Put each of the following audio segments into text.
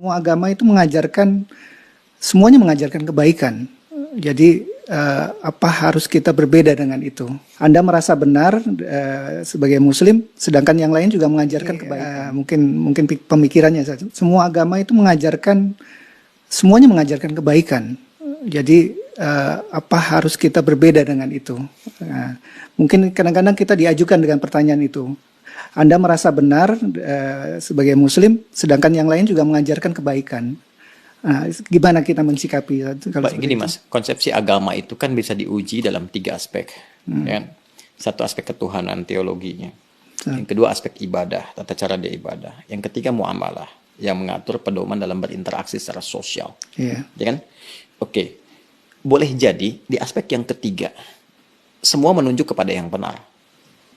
Semua agama itu semuanya mengajarkan kebaikan. Jadi apa harus kita berbeda dengan itu? Anda merasa benar sebagai Muslim, sedangkan yang lain juga mengajarkan kebaikan. Mungkin pemikirannya saja. Semua agama itu semuanya mengajarkan kebaikan. Jadi apa harus kita berbeda dengan itu? Mungkin kadang-kadang kita diajukan dengan pertanyaan itu. Anda merasa benar sebagai Muslim, sedangkan yang lain juga mengajarkan kebaikan. Gimana kita mensikapi? Baik, gini Mas, konsepsi agama itu kan bisa diuji dalam 3 aspek. Ya. Satu aspek ketuhanan, teologinya. Yang kedua aspek ibadah, tata cara dia ibadah. Yang ketiga muamalah, yang mengatur pedoman dalam berinteraksi secara sosial. Yeah. Ya kan? Oke, boleh jadi di aspek yang ketiga, semua menunjuk kepada yang benar.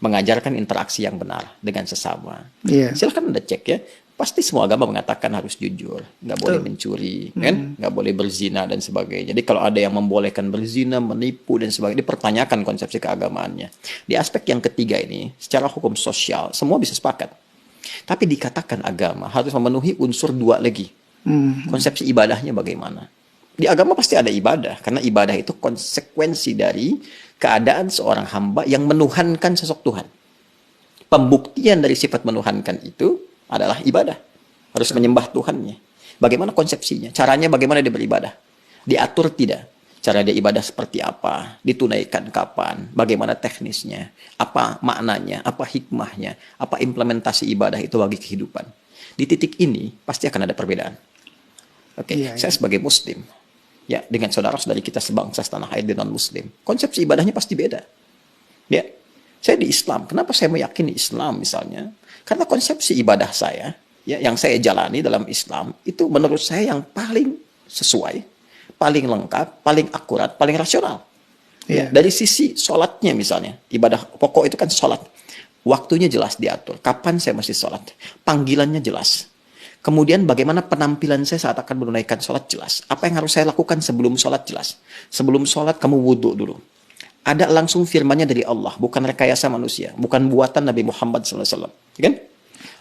Mengajarkan interaksi yang benar dengan sesama. Yeah. Silahkan Anda cek ya. Pasti semua agama mengatakan harus jujur, nggak boleh mencuri, kan? Nggak boleh berzina dan sebagainya. Jadi kalau ada yang membolehkan berzina, menipu dan sebagainya, dipertanyakan konsepsi keagamaannya. Di aspek yang ketiga ini, secara hukum sosial, semua bisa sepakat. Tapi dikatakan agama harus memenuhi unsur 2 lagi. Konsepsi ibadahnya bagaimana? Di agama pasti ada ibadah, karena ibadah itu konsekuensi dari keadaan seorang hamba yang menuhankan sosok Tuhan. Pembuktian dari sifat menuhankan itu adalah ibadah. Harus menyembah Tuhannya. Bagaimana konsepsinya? Caranya bagaimana dia beribadah? Diatur tidak? Cara dia ibadah seperti apa? Ditunaikan kapan? Bagaimana teknisnya? Apa maknanya? Apa hikmahnya? Apa implementasi ibadah itu bagi kehidupan? Di titik ini pasti akan ada perbedaan. Oke, saya sebagai Muslim, ya dengan saudara-saudari kita sebangsa setanah air di non-Muslim, konsepsi ibadahnya pasti beda. Ya, saya di Islam. Kenapa saya meyakini Islam misalnya? Karena konsepsi ibadah saya, ya, yang saya jalani dalam Islam, itu menurut saya yang paling sesuai, paling lengkap, paling akurat, paling rasional. Ya, dari sisi sholatnya misalnya, ibadah pokok itu kan sholat. Waktunya jelas diatur, kapan saya mesti sholat. Panggilannya jelas. Kemudian bagaimana penampilan saya saat akan menunaikan sholat jelas. Apa yang harus saya lakukan sebelum sholat jelas. Sebelum sholat kamu wudhu dulu. Ada langsung firmannya dari Allah, bukan rekayasa manusia, bukan buatan Nabi Muhammad SAW, kan?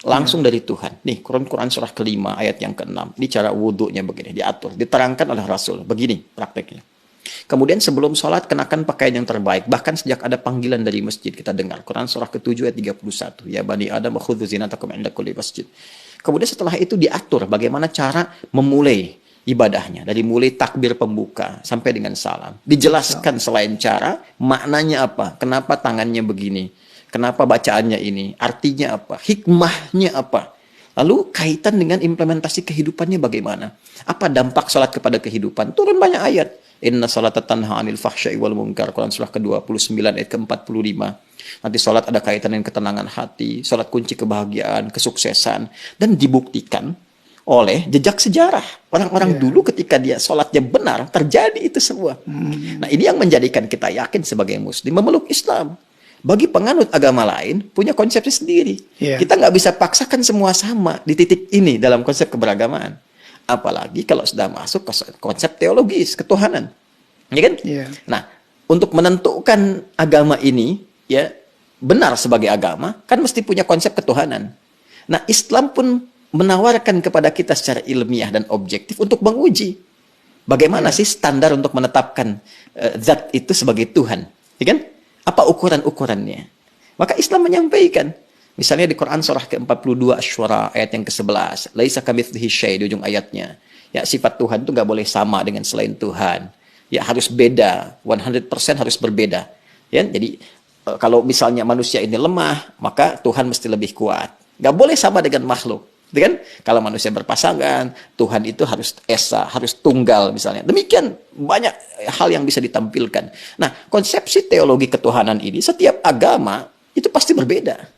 Langsung dari Tuhan. Nih, Quran surah ke-5 ayat yang ke-6. Ini cara wudhunya begini, diatur, diterangkan oleh Rasul. Begini prakteknya. Kemudian sebelum sholat kenakan pakaian yang terbaik. Bahkan sejak ada panggilan dari masjid kita dengar. Quran surah ke-7 ayat 31. Ya bani Adam khudzu zinatakum 'inda kulli masjid. Kemudian setelah itu diatur bagaimana cara memulai ibadahnya. Dari mulai takbir pembuka sampai dengan salam. Dijelaskan selain cara, maknanya apa? Kenapa tangannya begini? Kenapa bacaannya ini? Artinya apa? Hikmahnya apa? Lalu kaitan dengan implementasi kehidupannya bagaimana? Apa dampak sholat kepada kehidupan? Turun banyak ayat. Inna salata tanha 'anil fahsya'i wal munkar. Quran surah ke-29 ayat ke-45. Nanti sholat ada kaitan dengan ketenangan hati, sholat kunci kebahagiaan, kesuksesan, dan dibuktikan oleh jejak sejarah. Orang-orang dulu ketika dia sholatnya benar, terjadi itu semua. Nah ini yang menjadikan kita yakin sebagai Muslim memeluk Islam. Bagi penganut agama lain, punya konsepsi sendiri. Kita nggak bisa paksakan semua sama di titik ini dalam konsep keberagamaan. Apalagi kalau sudah masuk ke konsep teologis, ketuhanan. Ya kan? Nah, untuk menentukan agama ini, ya benar sebagai agama, kan mesti punya konsep ketuhanan. Nah, Islam pun menawarkan kepada kita secara ilmiah dan objektif untuk menguji bagaimana sih standar untuk menetapkan zat itu sebagai Tuhan, ya kan? Apa ukuran-ukurannya? Maka Islam menyampaikan, misalnya di Quran surah ke-42 Asy-Syura ayat yang ke-11, laisa kamitslihi syai' di ujung ayatnya. Ya, sifat Tuhan itu nggak boleh sama dengan selain Tuhan. Ya, harus beda, 100% harus berbeda. Ya, jadi kalau misalnya manusia ini lemah, maka Tuhan mesti lebih kuat. Nggak boleh sama dengan makhluk. Kan? Kalau manusia berpasangan, Tuhan itu harus esa, harus tunggal misalnya. Demikian banyak hal yang bisa ditampilkan. Nah, konsepsi teologi ketuhanan ini, setiap agama itu pasti berbeda.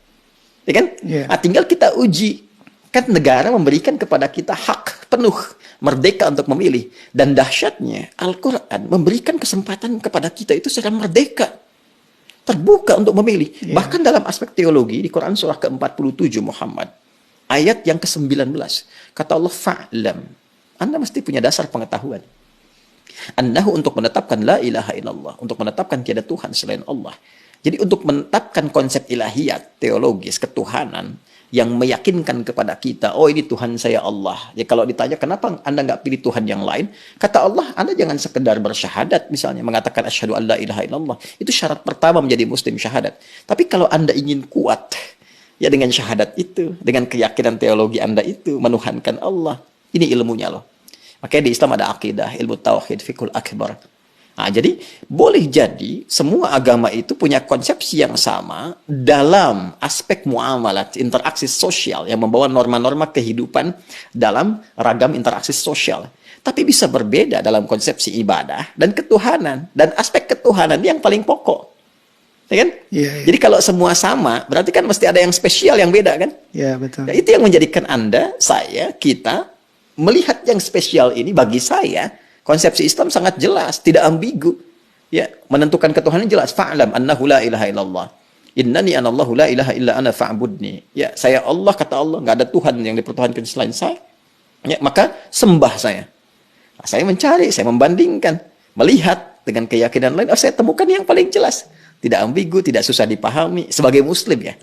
Ya kan? Nah, tinggal kita uji. Kan negara memberikan kepada kita hak penuh, merdeka untuk memilih. Dan dahsyatnya, Al-Quran memberikan kesempatan kepada kita itu secara merdeka. Terbuka untuk memilih. Bahkan dalam aspek teologi, di Quran surah ke-47 Muhammad, ayat yang ke-19. Kata Allah, fa'lam. Anda mesti punya dasar pengetahuan. Annahu untuk menetapkan la ilaha illallah. Untuk menetapkan tiada Tuhan selain Allah. Jadi untuk menetapkan konsep ilahiyat, teologis, ketuhanan, yang meyakinkan kepada kita, oh ini Tuhan saya Allah. Ya kalau ditanya kenapa Anda nggak pilih Tuhan yang lain, kata Allah, Anda jangan sekedar bersyahadat misalnya, mengatakan asyhadu an la ilaha illallah. Itu syarat pertama menjadi muslim, syahadat. Tapi kalau Anda ingin kuat, ya dengan syahadat itu, dengan keyakinan teologi Anda itu, menuhankan Allah. Ini ilmunya loh. Makanya di Islam ada akidah, ilmu tauhid, fiqhul akbar. Nah, jadi boleh jadi semua agama itu punya konsepsi yang sama dalam aspek muamalat, interaksi sosial yang membawa norma-norma kehidupan dalam ragam interaksi sosial. Tapi bisa berbeda dalam konsepsi ibadah dan ketuhanan. Dan aspek ketuhanan yang paling pokok. Ya kan? Iya, iya. Jadi kalau semua sama, berarti kan mesti ada yang spesial, yang beda kan? Iya, betul. Nah, itu yang menjadikan Anda, saya, kita melihat yang spesial ini bagi saya. Konsepsi Islam sangat jelas, tidak ambigu. Ya, menentukan ketuhanan jelas. Fa'lam annahu la ilaha illallah. Innani anallahu la ilaha illa ana fa'budni. Ya, saya Allah, kata Allah, nggak ada Tuhan yang dipertuhankan selain saya. Ya, maka sembah saya. Nah, saya mencari, saya membandingkan, melihat dengan keyakinan lain, saya temukan yang paling jelas. Tidak ambigu, tidak susah dipahami sebagai muslim ya.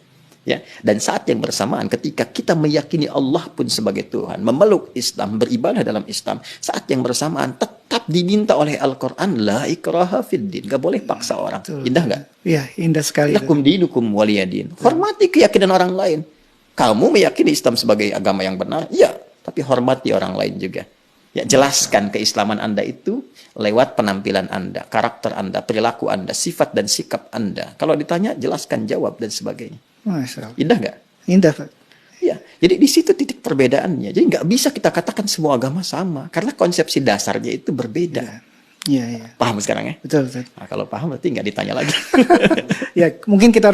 Ya, dan saat yang bersamaan ketika kita meyakini Allah pun sebagai Tuhan, memeluk Islam, beribadah dalam Islam, saat yang bersamaan tetap diminta oleh Al-Quran, la ikraha fiddin, gak boleh paksa orang. Betul. Indah gak? Iya, indah sekali. Lakum dinukum waliyadin. Hormati keyakinan orang lain. Kamu meyakini Islam sebagai agama yang benar, ya, tapi hormati orang lain juga. Ya, jelaskan keislaman Anda itu lewat penampilan Anda, karakter Anda, perilaku Anda, sifat dan sikap Anda. Kalau ditanya, jelaskan, jawab, dan sebagainya. Masya Allah. Indah nggak? Indah, Pak. Ya, jadi di situ titik perbedaannya. Jadi nggak bisa kita katakan semua agama sama, karena konsepsi dasarnya itu berbeda. Iya, iya. Paham sekarang ya? Betul, betul. Nah, kalau paham berarti nggak ditanya lagi. Ya, mungkin kita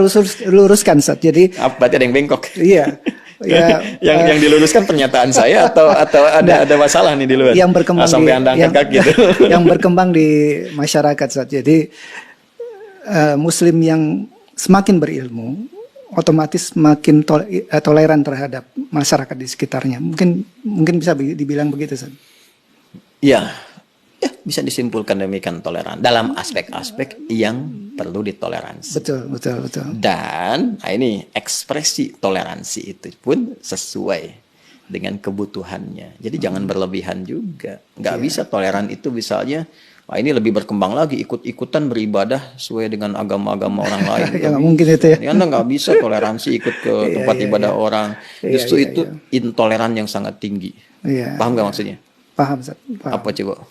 luruskan, Ustaz. Jadi, Berarti ada yang bengkok. iya. Ya, yang diluruskan pernyataan saya atau ada masalah nih di luar. Yang berkembang sampai Anda angkat kaki gitu. Yang berkembang di masyarakat, Ustaz. Jadi, Muslim yang semakin berilmu, otomatis makin toleran terhadap masyarakat di sekitarnya. Mungkin bisa dibilang begitu, Ustaz. Ya, bisa disimpulkan demikian, toleran dalam aspek-aspek yang perlu ditoleransi. Betul, betul, betul. Dan ini ekspresi toleransi itu pun sesuai dengan kebutuhannya. Jadi jangan berlebihan juga. Nggak bisa toleran itu misalnya, ini lebih berkembang lagi, ikut-ikutan beribadah sesuai dengan agama-agama orang lain. Ya, nggak mungkin itu ya. Anda nggak bisa toleransi ikut ke tempat ibadah orang. Justru itu intoleran yang sangat tinggi. Iya. Paham nggak maksudnya? Paham, Ustaz. Paham. Apa coba?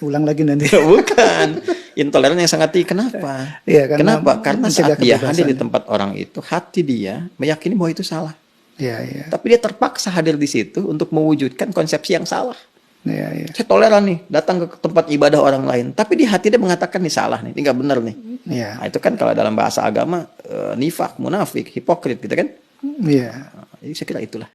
Ulang lagi nanti. Bukan. Intoleran yang sangat tinggi. Kenapa? Iya, Kenapa? Karena saat dia kebebasan. hadir di tempat orang itu, hati dia meyakini bahwa itu salah. Iya, iya. Tapi dia terpaksa hadir di situ untuk mewujudkan konsepsi yang salah. Iya, iya. Saya toleran nih, datang ke tempat ibadah orang lain. Tapi di hati dia mengatakan ini salah nih, ini nggak benar nih. Iya. Nah, itu kan kalau dalam bahasa agama, nifak, munafik, hipokrit gitu kan. Iya. Jadi saya kira itulah.